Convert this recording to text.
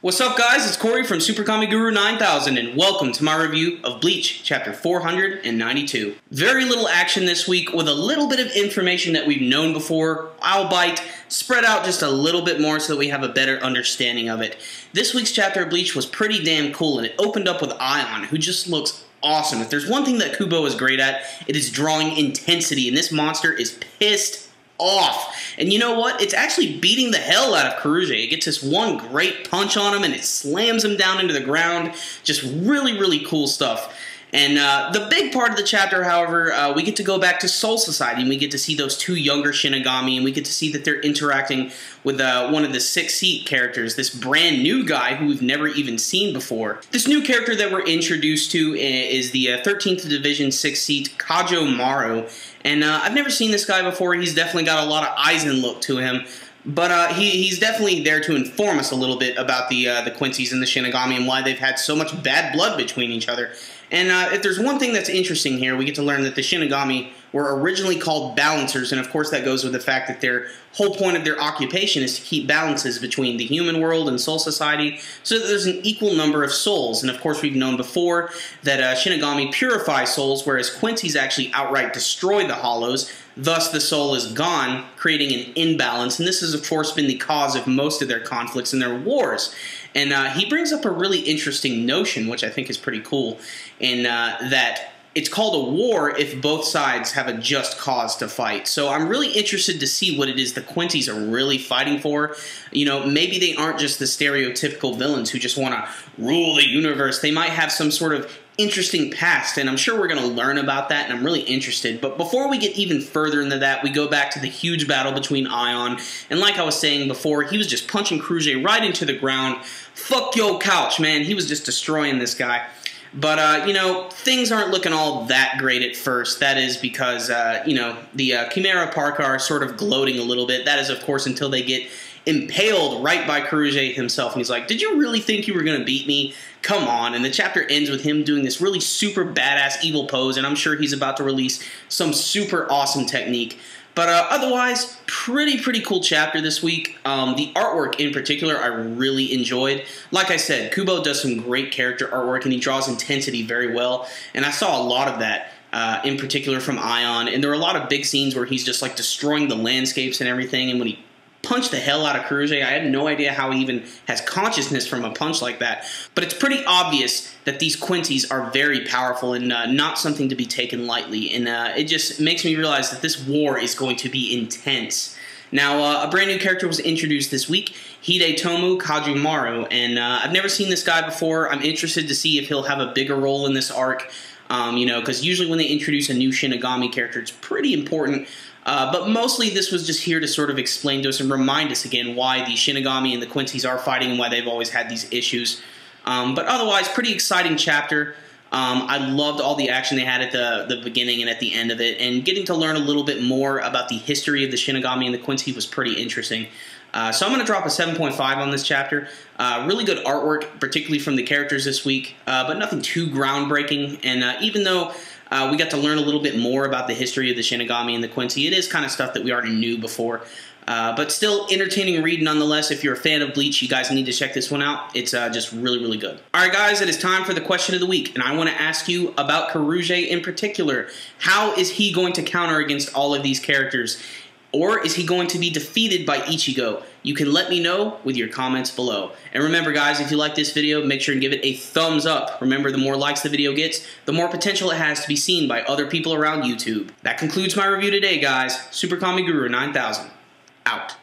What's up, guys? It's Corey from SuperKamiGuru9000, and welcome to my review of Bleach, Chapter 492. Very little action this week, with a little bit of information that we've known before, albeit spread out just a little bit more so that we have a better understanding of it. This week's chapter of Bleach was pretty damn cool, and it opened up with Aion, who just looks awesome. If there's one thing that Kubo is great at, it is drawing intensity, and this monster is pissed off. And you know what? It's actually beating the hell out of Karuge. It gets this one great punch on him and it slams him down into the ground. Just really, really cool stuff. And the big part of the chapter, however, we get to go back to Soul Society, and we get to see those two younger Shinigami, and we get to see that they're interacting with one of the 6 Seat characters, this brand new guy who we've never even seen before. This new character that we're introduced to is the 13th Division 6 Seat Kajo Maru, and I've never seen this guy before. He's definitely got a lot of Aizen look to him. But he's definitely there to inform us a little bit about the Quincy's and the Shinigami and why they've had so much bad blood between each other. And if there's one thing that's interesting here, we get to learn that the Shinigami were originally called balancers, and of course that goes with the fact that their whole point of their occupation is to keep balances between the human world and Soul Society so that there's an equal number of souls. And of course we've known before that Shinigami purify souls, whereas Quincy's actually outright destroy the hollows. Thus, the soul is gone, creating an imbalance, and this has, of course, been the cause of most of their conflicts and their wars. And he brings up a really interesting notion, which I think is pretty cool, in that it's called a war if both sides have a just cause to fight. So I'm really interested to see what it is the Quincy's are really fighting for. You know, maybe they aren't just the stereotypical villains who just want to rule the universe. They might have some sort of interesting past, and I'm sure we're going to learn about that, and I'm really interested. But before we get even further into that, we go back to the huge battle between Aion, and like I was saying before, he was just punching Karuge right into the ground. Fuck your couch, man. He was just destroying this guy. But, you know, things aren't looking all that great at first. That is because, you know, the Chimera Parka are sort of gloating a little bit. That is, of course, until they get impaled right by Karuge himself. And he's like, did you really think you were going to beat me? Come on. And the chapter ends with him doing this really super badass evil pose, and I'm sure he's about to release some super awesome technique. But otherwise, pretty cool chapter this week. The artwork in particular I really enjoyed. Like I said, Kubo does some great character artwork, and he draws intensity very well. And I saw a lot of that, in particular from Aion. And there were a lot of big scenes where he's just like destroying the landscapes and everything. And when he punched the hell out of Karuge, I had no idea how he even has consciousness from a punch like that. But it's pretty obvious that these Quincy's are very powerful and not something to be taken lightly. And it just makes me realize that this war is going to be intense. Now, a brand new character was introduced this week, Hidetomu Kajumaru, and I've never seen this guy before. I'm interested to see if he'll have a bigger role in this arc, you know, because usually when they introduce a new Shinigami character, it's pretty important. But mostly this was just here to sort of explain to us and remind us again why the Shinigami and the Quincy's are fighting and why they've always had these issues. But otherwise, pretty exciting chapter. I loved all the action they had at the beginning and at the end of it, and getting to learn a little bit more about the history of the Shinigami and the Quincy was pretty interesting. So I'm going to drop a 7.5 on this chapter. Really good artwork, particularly from the characters this week, but nothing too groundbreaking. And even though we got to learn a little bit more about the history of the Shinigami and the Quincy, it is kind of stuff that we already knew before. But still entertaining read nonetheless. If you're a fan of Bleach, you guys need to check this one out. It's just really good. Alright guys, it is time for the question of the week, and I want to ask you about Karuge in particular. How is he going to counter against all of these characters? Or is he going to be defeated by Ichigo? You can let me know with your comments below. And remember guys, if you like this video, make sure and give it a thumbs up. Remember, the more likes the video gets, the more potential it has to be seen by other people around YouTube. That concludes my review today guys. SuperKamiGuru9000. Out.